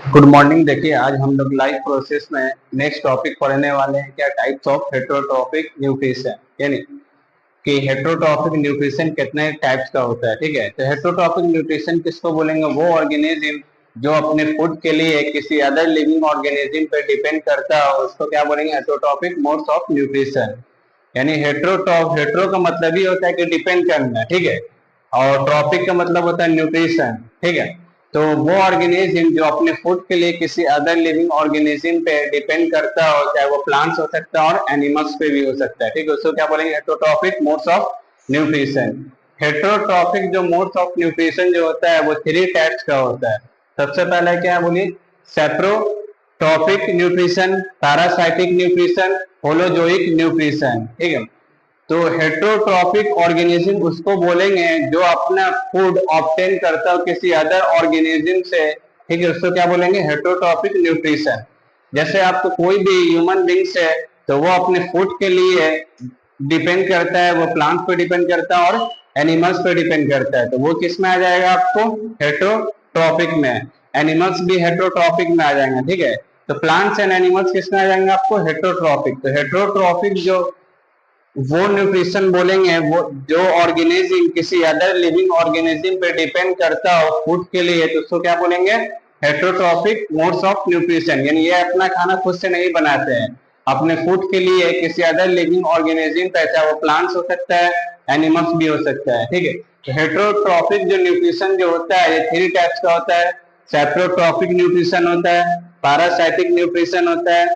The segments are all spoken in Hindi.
Good morning. देखिए आज हम लोग लाइव प्रोसेस में नेक्स्ट टॉपिक पढ़ने वाले हैं, क्या टाइप्स ऑफ हेटेरोट्रॉफिक न्यूट्रिशन, यानी कि हेटेरोट्रॉफिक न्यूट्रिशन कितने टाइप्स का होता है। ठीक है, तो हेटेरोट्रॉफिक न्यूट्रिशन किसको बोलेंगे? वो ऑर्गेनिज्म जो अपने फूड के लिए किसी अदर लिविंग ऑर्गेनिज्म पे डिपेंड करता है, उसको क्या बोलेंगे? Heterotrophic modes of nutrition. यानी हेटेरो का मतलब ही होता है कि डिपेंड करना, ठीक है, और ट्रॉपिक का मतलब होता है न्यूट्रिशन। ठीक है, तो वो ऑर्गेनिज्म जो अपने फूड के लिए किसी अदर लिविंग ऑर्गेनिज्म पे डिपेंड करता हो, चाहे वो प्लांट्स हो सकता है और एनिमल्स पे भी हो सकता है। ठीक है, उसको क्या बोलेंगे? Heterotrophic modes of nutrition. Heterotrophic जो मोड्स ऑफ न्यूट्रिशन जो होता है वो थ्री टाइप्स का होता है। सबसे पहले क्या है बोलिए? Saprotrophic nutrition, parasitic nutrition, holozoic nutrition. ठीक है, तो हेटेरोट्रॉपिक ऑर्गेनिज्म उसको बोलेंगे जो अपना फूड ऑब्टेन करता हो किसी अदर ऑर्गेनिज्म से। ठीक है, उसको क्या बोलेंगे? Heterotrophic nutrition. जैसे आपको कोई भी ह्यूमन बींग्स है तो वो अपने फूड के लिए डिपेंड करता है, वो प्लांट्स पे डिपेंड करता है और एनिमल्स पे डिपेंड करता है, तो वो किस में आ जाएगा? आपको हेटेरोट्रॉपिक में। एनिमल्स भी हेटेरोट्रॉपिक में आ जाएंगे। ठीक है, तो प्लांट्स एंड एनिमल्स किस में आ जाएंगे? आपको हेटेरोट्रॉपिक। तो हेटेरोट्रॉपिक जो वो न्यूट्रिशन बोलेंगे वो जो ऑर्गेनिज्म किसी अदर लिविंग ऑर्गेनिज्म पे डिपेंड करता हो फूड के लिए, तो उसको क्या बोलेंगे? Heterotrophic modes of nutrition. यानी ये अपना खाना खुद से नहीं बनाते हैं, अपने फूड के लिए किसी अदर लिविंग ऑर्गेनिज्म पे, चाहे वो प्लांट्स हो सकता है, एनिमल्स भी हो सकता है। ठीक है, तो हेटेरोट्रॉपिक जो न्यूट्रिशन जो होता है ये थ्री टाइप्स का होता है। सेप्रोट्रॉपिक न्यूट्रिशन होता है, पैरासाइटिक न्यूट्रिशन होता है,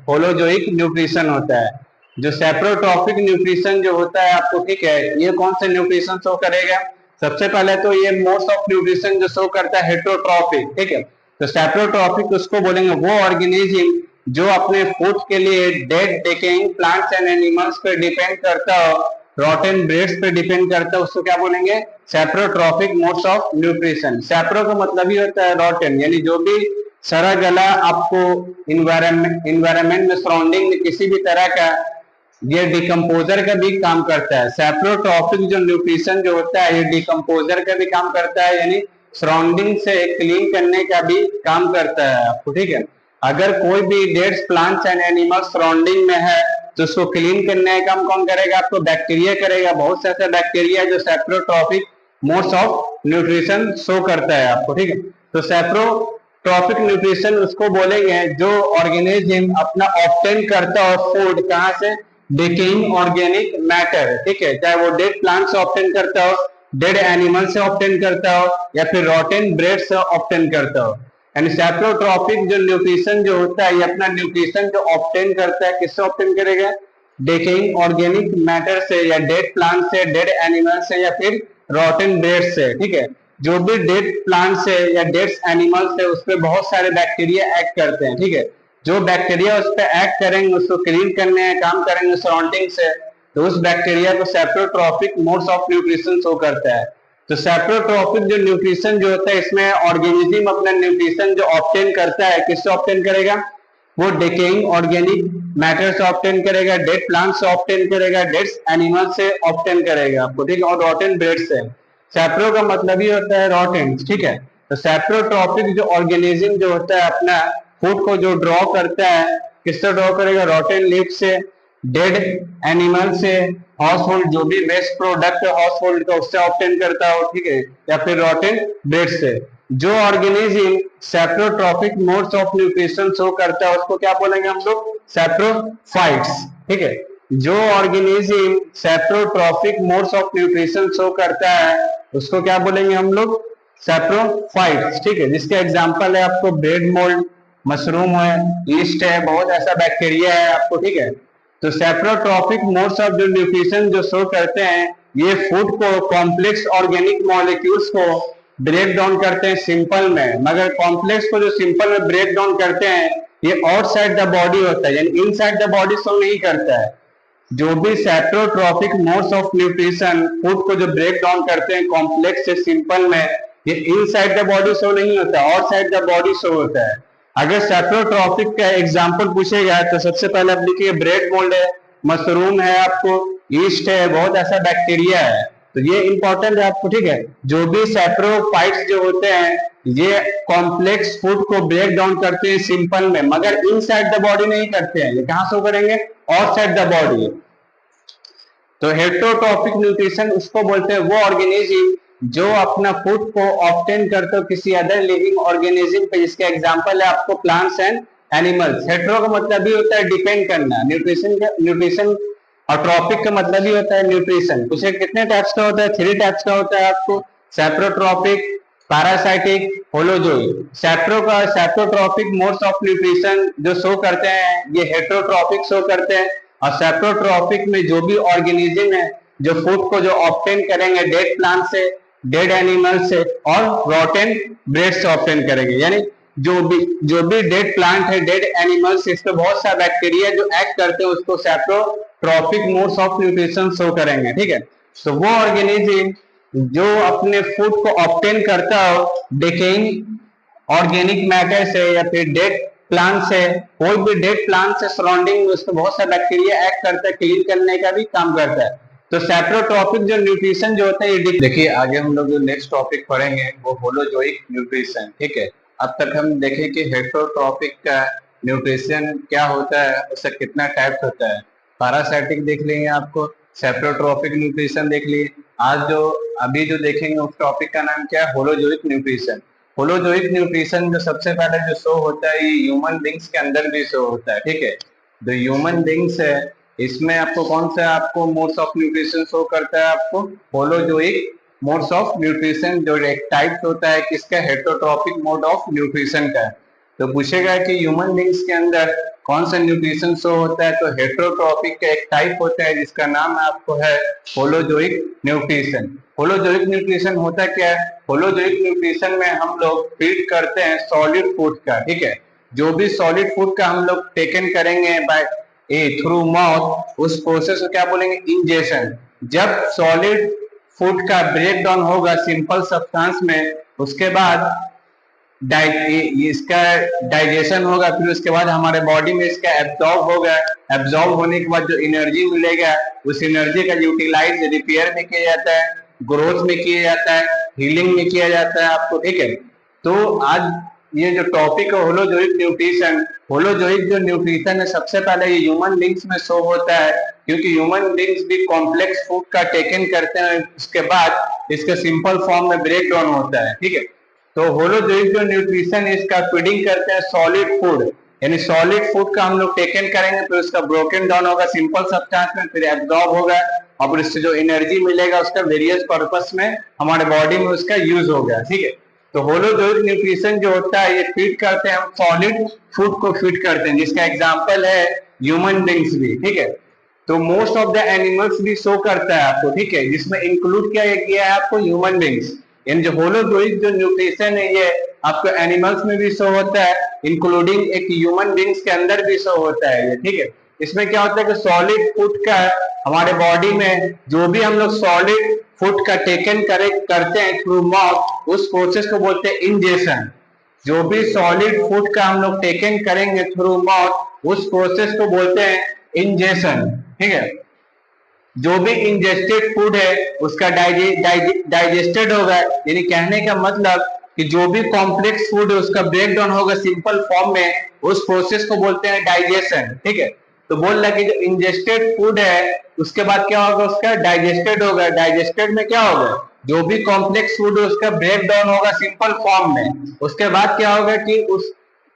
होलोजोइक न्यूट्रिशन होता है। जो सेप्रोट्रॉपिक न्यूट्रिशन जो होता है आपको, ठीक है, ये कौन से न्यूट्रिशन शो करेगा? सबसे पहले तो ये मोड्स ऑफ न्यूट्रिशन जो शो करता है हेटेरोट्रॉपिक। ठीक है, तो सेप्रोट्रॉपिक उसको बोलेंगे वो ऑर्गेनिज्म जो अपने फूड के लिए dead decaying plants and animals पे डिपेंड करता हो, रॉटन ब्रेड्स पे डिपेंड करता है, उसको क्या बोलेंगे? Saprotrophic modes of nutrition. सेप्रो का मतलब ही होता है रॉटन, यानी जो भी सड़ा गला आपको इन्वायरमेंट में सराउंडिंग में किसी भी तरह का ये डिकम्पोजर का भी काम करता है। सेप्रोट्रॉपिक जो न्यूट्रिशन जो होता है ये डिकम्पोजर का भी काम करता है, यानी सराउंडिंग से क्लीन करने का भी काम करता है आपको। ठीक है, अगर कोई भी dead plants and animals surrounding में है तो उसको क्लीन करने का काम कौन करेगा? आपको बैक्टीरिया करेगा। बहुत से ऐसे बैक्टीरिया जो saprotrophic modes of nutrition show करता है आपको। ठीक है, तो सेप्रोट्रॉपिक न्यूट्रिशन उसको बोलेंगे जो ऑर्गेनिज्म अपना ऑब्टेन करता हो फूड कहाँ से? Decaying organic matter. ठीक है, चाहे वो डेड प्लांट से ऑब्टेन करता हो, डेड एनिमल से ऑब्टेन करता हो, या फिर रॉटन ब्रेड से ऑब्टेन करता हो। यानी सेप्रोट्रॉपिक जो न्यूट्रिशन जो होता है ये अपना न्यूट्रिशन जो ऑब्टेन करता है किससे ऑब्टेन करेगा? डिकेइंग ऑर्गेनिक मैटर से, या डेड प्लांट से, डेड एनिमल से, या फिर रॉटन ब्रेड से। ठीक है, जो भी डेड प्लांट से या डेड एनिमल से उस पर बहुत सारे बैक्टीरिया एक्ट करते हैं। ठीक है, जो बैक्टीरिया उस पर एक्ट करेंगे उसको क्लीन करने का काम करेंगे सराउंडिंग से, तो उस बैक्टीरिया को saprotrophic modes of nutrition show करता है। तो सेप्रोट्रॉपिक जो न्यूट्रिशन जो होता है इसमें ऑर्गेनिज्म अपना न्यूट्रिशन जो ऑब्टेन करता है किससे ऑब्टेन करेगा? वो डिकेइंग ऑर्गेनिक मैटर से ऑब्टेन करेगा, डेड प्लांट से ऑब्टेन करेगा, डेड एनिमल से ऑब्टेन करेगा आपको। ठीक है, और रॉटन ब्रेड से। सेप्रो का मतलब ही होता है रॉटन। ठीक है, तो सेप्रोट्रॉपिक जो ऑर्गेनिज्म जो होता है अपना फूड को जो ड्रॉ करता है किससे ड्रॉ करेगा? रॉटन लीफ से, डेड एनिमल से, हाउस होल्ड जो भी वेस्ट प्रोडक्ट हाउस होल्ड का उससे ऑब्टेन करता हो। ठीक है, या फिर रॉटन ब्रेड से। जो organism saprotrophic modes of nutrition show करता है उसको क्या बोलेंगे हम लोग? सेप्रोफाइट्स। ठीक है, जो organism saprotrophic modes of nutrition show करता है उसको क्या बोलेंगे हम लोग? सेप्रोफाइट्स। ठीक है, जिसके एग्जांपल है आपको ब्रेड मोल्ड, मशरूम है, ईस्ट है, बहुत ऐसा बैक्टीरिया है आपको। ठीक है, तो सेप्रोट्रॉपिक मोड्स ऑफ जो न्यूट्रिशन जो शो करते हैं ये फूड को कॉम्प्लेक्स ऑर्गेनिक मॉलिक्यूल्स को ब्रेक डाउन करते हैं सिंपल में, मगर कॉम्प्लेक्स को जो सिंपल में ब्रेक डाउन करते हैं ये आउटसाइड द बॉडी होता है, यानी इनसाइड द बॉडी शो नहीं करता है। जो भी saprotrophic modes of nutrition food को जो ब्रेक डाउन करते हैं कॉम्प्लेक्स से सिंपल में, ये इनसाइड द बॉडी शो नहीं होता, आउटसाइड द बॉडी शो होता है। अगर सेप्रोट्रॉपिक का एग्जांपल पूछेगा तो सबसे पहले आप लिखिए ब्रेड मोल्ड है, मशरूम है, आपको ईस्ट है, बहुत ऐसा बैक्टीरिया है। तो ये इंपॉर्टेंट है आपको, ठीक है। जो भी सैप्रोफाइट्स जो होते हैं ये कॉम्प्लेक्स फूड को ब्रेक डाउन करते हैं सिंपल में, मगर इनसाइड द बॉडी नहीं करते हैं। ये कहां शो करेंगे? Outside the body. तो हेटरोट्रॉफिक न्यूट्रिशन उसको बोलते हैं, वो ऑर्गेनिज्म जो अपना फूड को ऑब्टेन करते हो किसी अदर लिविंग ऑर्गेनिज्म पे, जिसके एग्जांपल है आपको प्लांट्स एंड एनिमल्स। हेट्रो का मतलब भी होता है डिपेंड करना, न्यूट्रिशन और ट्रॉपिक का मतलब ही होता है न्यूट्रिशन। उसे कितने टाइप्स का होता है? 3 टाइप्स का होता है आपको, saprotrophic, parasitic, holozoic. Saprotrophic modes of nutrition जो शो करते हैं ये हेट्रोट्रॉपिक शो करते हैं, और सैप्रोट्रॉपिक में जो भी ऑर्गेनिज्म है जो फूड को जो ऑब्टेन करेंगे डेड प्लांट से, डेड एनिमल से और रॉटेन ब्रेड से ऑब्टेन करेंगे। यानी जो भी डेड प्लांट है, डेड एनिमल्स, इस पे बहुत सारा बैक्टीरिया जो एक्ट करते हैं उसको सैप्रोट्रॉपिक मोड्स ऑफ न्यूट्रिशन शो करेंगे, ठीक है। तो वो ऑर्गेनिज्म जो अपने फूड को ऑब्टेन करता हो डिकेइंग ऑर्गेनिक मैटर से या फिर डेड प्लांट से, कोई भी डेड प्लांट से सराउंडिंग में उसको बहुत सारा बैक्टीरिया एक्ट करता है, क्लीन करने का भी काम करता है। तो सैप्रोट्रॉपिक जो न्यूट्रिशन जो होता है ये देखिए आगे हम लोग जो नेक्स्ट टॉपिक पढ़ेंगे वो होलोजोइक न्यूट्रिशन, ठीक है। अब तक हम देखें कि हेटरोट्रॉपिक का न्यूट्रिशन क्या होता है, उसका कितना टाइप्स होता है। पैरासाइटिक देख लेंगे आपको, सैप्रोट्रॉपिक न्यूट्रिशन देख लिए। आज जो अभी जो देखेंगे उस टॉपिक का नाम क्या है? Holozoic nutrition. होलोजोइक न्यूट्रिशन जो सबसे पहले जो शो होता है ये ह्यूमन बींग्स के अंदर भी शो होता है, ठीक है। जो ह्यूमन बींग्स है इसमें आपको कौन सा आपको मोड्स ऑफ न्यूट्रिशन शो करता है? आपको होलोजोइक मोड्स ऑफ न्यूट्रिशन, जो एक टाइप होता है किसका? हेटरोट्रॉपिक मोड ऑफ न्यूट्रिशन का। तो पूछेगा कि ह्यूमन बींग्स के अंदर कौन सा न्यूट्रिशन शो होता है, तो हेटरोट्रॉपिक का एक टाइप होता है जिसका नाम आपको है होलोजोइक न्यूट्रिशन। होलोजोइक न्यूट्रिशन होता क्या है? होलोजोइक न्यूट्रिशन में हम लोग फीड करते हैं सॉलिड फूड का, ठीक है। जो भी सॉलिड फूड का हम लोग टेकन करेंगे बाय थ्रू माउथ, उस प्रोसेस को क्या बोलेंगे? इंजेशन। जब सॉलिड फूड का ब्रेक डाउन होगा सिंपल सब्सटेंस में, उसके बाद इसका डाइजेशन होगा, फिर उसके बाद हमारे बॉडी में इसका एब्जॉर्ब होगा। एब्जॉर्ब होने के बाद जो एनर्जी मिलेगा उस एनर्जी का यूटिलाइज रिपेयर में किया जाता है, ग्रोथ में किया जाता है, हीलिंग में किया जाता है आपको, ठीक है। तो आज ये जो टॉपिक है होलोजोइक न्यूट्रिशन, होलोजोइक जो न्यूट्रिशन है सबसे पहले ये ह्यूमन बींग्स में शो होता है, क्योंकि ह्यूमन बींग्स भी कॉम्प्लेक्स फूड का टेकन करते हैं, उसके बाद इसका सिंपल फॉर्म में ब्रेक डाउन होता है, ठीक है। तो होलोजोइक जो न्यूट्रिशन है इसका फीडिंग करते हैं सॉलिड फूड, यानी सॉलिड फूड का हम लोग टेकन करेंगे फिर उसका ब्रोकन डाउन होगा सिंपल सब्सटेंस में, फिर एब्जॉर्ब होगा और फिर इससे जो एनर्जी मिलेगा उसका वेरियस पर्पस में हमारे बॉडी में उसका यूज होगा, ठीक है। तो होलोजोइक न्यूट्रिशन जो होता है ये फीड करते हैं हम सॉलिड फूड को फीड करते हैं, जिसका एग्जाम्पल है ह्यूमन बींग्स भी, ठीक है। तो मोस्ट ऑफ द एनिमल्स भी शो करता है आपको, ठीक है, जिसमें इंक्लूड किया है आपको ह्यूमन बींग्स। इन जो होलोजोइक जो न्यूट्रिशन है ये आपको एनिमल्स में भी शो होता है, इंक्लूडिंग एक ह्यूमन बींग्स के अंदर भी शो होता है ये, ठीक है। इसमें क्या होता है कि सॉलिड फूड का हमारे बॉडी में जो भी हम लोग सॉलिड फूड का टेकन करते हैं थ्रू माउथ, उस प्रोसेस को बोलते हैं इंजेशन। जो भी सॉलिड फूड का हम लोग टेकन करेंगे थ्रू माउथ उस प्रोसेस को बोलते हैं इंजेशन, ठीक है। जो भी इंजेस्टेड फूड है उसका डाइजेस्टेड होगा, यानी कहने का मतलब कि जो भी कॉम्प्लेक्स फूड है उसका ब्रेक डाउन होगा सिंपल फॉर्म में, उस प्रोसेस को बोलते हैं डाइजेशन, ठीक है। तो बोल रहा कि जो इंजेस्टेड फूड है उसके बाद क्या होगा? उसका डाइजेस्टेड होगा। डाइजेस्टेड में क्या होगा? जो भी कॉम्प्लेक्स फूड है उसका ब्रेक डाउन होगा सिंपल फॉर्म में, उसके बाद क्या होगा कि उस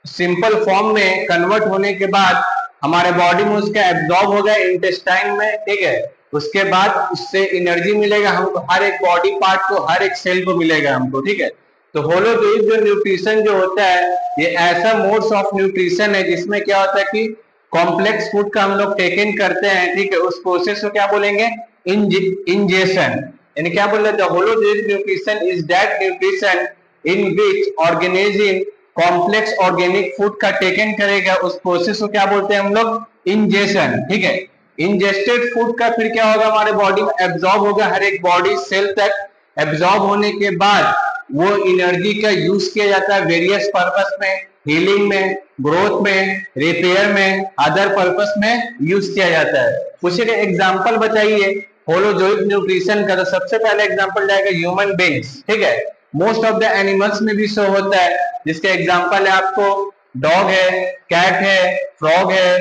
सिंपल फॉर्म में कन्वर्ट होने के बाद हमारे बॉडी में उसका एब्जॉर्ब होगा इंटेस्टाइन में, ठीक है। उसके बाद उससे एनर्जी मिलेगा हमको, हर एक बॉडी पार्ट को, हर एक सेल को मिलेगा हमको, ठीक है। तो होलोजोइक जो न्यूट्रिशन जो होता है ये ऐसा मोड्स ऑफ न्यूट्रिशन है जिसमें क्या होता है कि कॉम्प्लेक्स फूड का हम लोग टेकन करते हैं, ठीक है, उस प्रोसेस को क्या बोलेंगे? इंजेशन। यानी क्या बोल रहे थे? Holozoic nutrition is that nutrition in which organism complex organic food का टेकन करेगा, उस प्रोसेस को क्या बोलते हैं हम लोग? इंजेशन, ठीक है। इंजेस्टेड फूड का फिर क्या होगा? हमारे बॉडी में एब्जॉर्ब होगा, हर एक बॉडी सेल तक एब्जॉर्ब होने के बाद वो एनर्जी का यूज किया जाता है वेरियस पर्पस में, हीलिंग में, ग्रोथ में, रिपेयर में, अदर पर्पस में यूज किया जाता है। कुछ एग्जांपल बताइए होलोजोइक न्यूट्रिशन का, तो सबसे पहले एग्जांपल जाएगा ह्यूमन बींग्स, ठीक है। मोस्ट ऑफ द एनिमल्स में भी शो होता है, जिसके एग्जांपल है आपको डॉग है, कैट है, फ्रॉग है,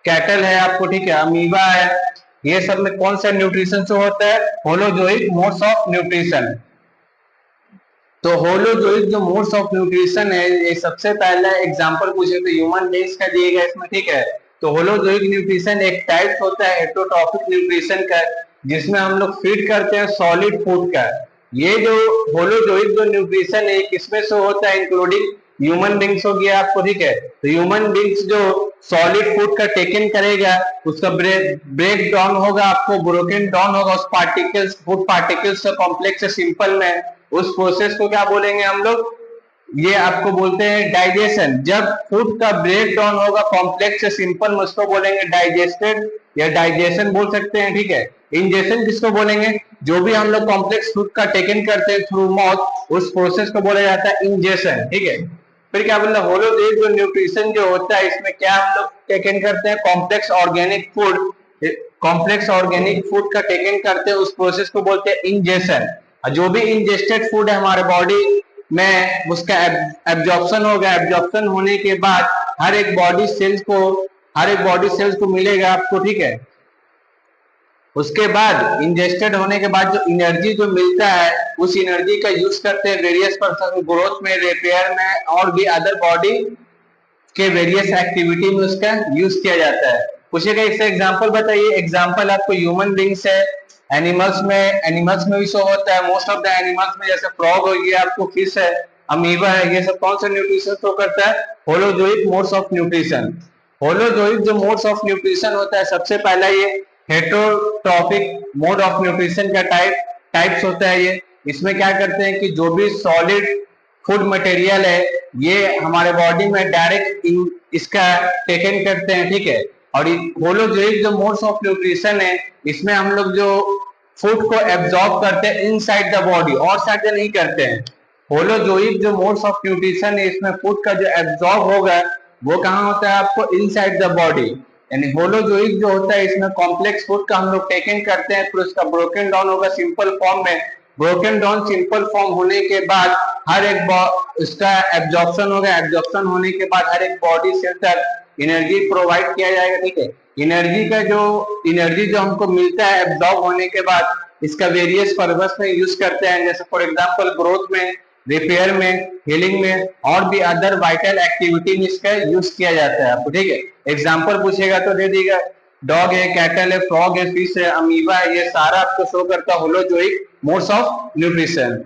कैटल है आपको, ठीक है, अमीबा है। ये सब में कौन सा न्यूट्रिशन शो होता है? Holozoic modes of nutrition. तो होलोजोइक जो मोड्स ऑफ न्यूट्रिशन है, ये सबसे पहला एग्जांपल पूछे तो ह्यूमन बींग्स का दिएगा इसमें, ठीक है। तो होलोजोइक न्यूट्रिशन एक टाइप होता है हेटेरोट्रॉफिक न्यूट्रिशन का, जिसमें हम लोग फीड करते हैं सॉलिड फूड का। ये जो होलोजोइक जो न्यूट्रिशन है किसमें शो होता है? इंक्लूडिंग ह्यूमन बींग्स हो गया आपको, ठीक है। तो ह्यूमन बींग्स जो सॉलिड फूड का टेकन करेगा, उसका ब्रेक डाउन होगा, आपको ब्रोकन डाउन होगा उस पार्टिकल्स, फूड पार्टिकल्स से कॉम्प्लेक्स से सिंपल में, उस प्रोसेस को क्या बोलेंगे हम लोग? ये आपको बोलते हैं डाइजेशन। जब फूड का ब्रेक डाउन होगा कॉम्प्लेक्स से सिंपल में, उसको बोलेंगे डाइजेस्टेड या डाइजेशन बोल सकते हैं, ठीक है। इंजेशन किसको बोलेंगे? जो भी हम लोग कॉम्प्लेक्स फूड का टेकन करते हैं थ्रू माउथ, उस प्रोसेस को बोला जाता है इंजेशन, ठीक है। फिर क्या बोलना, होलोजोइक जो न्यूट्रिशन जो होता है, इसमें क्या हम लोग टेकन करते हैं? Complex organic food, complex organic food का टेकन करते हैं, उस प्रोसेस को बोलते हैं इंजेशन। जो भी इंजेस्टेड फूड है हमारे बॉडी में, उसका एब्जॉर्प्शन होगा। एब्जॉर्प्शन होने के बाद हर एक बॉडी सेल्स को मिलेगा आपको, ठीक है। उसके बाद इंजेस्टेड होने के बाद जो एनर्जी जो मिलता है, उस एनर्जी का यूज करते हैं वेरियस पर्सन ग्रोथ में, रिपेयर में, और भी अदर बॉडी के वेरियस एक्टिविटी में उसका यूज किया जाता है। पूछेगा इससे एग्जांपल बताइए। एग्जांपल आपको ह्यूमन बींग्स है, एनिमल्स में भी शो होता है। मोस्ट ऑफ द एनिमल्स में जैसे फ्रॉग हो गया, आपको फिश है, अमीबा है, ये सब कौन सा न्यूट्रिशन शो करता है? Holozoic modes of nutrition. Holozoic जो मोड्स ऑफ न्यूट्रिशन होता है, सबसे पहला ये हेटेरोट्रॉफिक मोड ऑफ न्यूट्रिशन का टाइप्स होता है ये। इसमें क्या करते हैं कि जो भी सॉलिड फूड मटेरियल है, ये हमारे बॉडी में डायरेक्ट इसका टेकन करते हैं, ठीक है। और होलोजोइक जो मोड्स ऑफ न्यूट्रिशन है, इसमें हम लोग जो फूड को एब्जॉर्ब करते हैं इनसाइड द बॉडी, और साइड नहीं करते हैं। होलोजोइक जो मोड्स ऑफ न्यूट्रिशन है, इसमें फूड का जो एब्जॉर्ब होगा वो कहाँ होता है? आपको इनसाइड द बॉडी। यानी होलोजोइक जो होता है, इसमें कॉम्प्लेक्स फूड का हम लोग टेकन करते हैं, फिर उसका ब्रोकन डाउन होगा सिंपल फॉर्म में। ब्रोकन डाउन सिंपल फॉर्म होने के बाद हर एक इसका एब्जॉर्प्शन होगा। एब्जॉर्प्शन होने के बाद हर एक बॉडी सेल तक एनर्जी प्रोवाइड किया जाएगा, ठीक है। एनर्जी जो हमको मिलता है एब्जॉर्ब होने के बाद, इसका वेरियस पर्पस में यूज करते हैं, जैसे फॉर एग्जांपल ग्रोथ में, रिपेयर में, हीलिंग में, और भी अदर वाइटल एक्टिविटी में इसका यूज किया जाता है आपको, ठीक है। एग्जांपल पूछेगा तो दे देगा, डॉग है, कैटल है, फ्रॉग है, फिश है, अमीबा है, ये सारा आपको शो करता है होलोजोइक मोड्स ऑफ न्यूट्रिशन।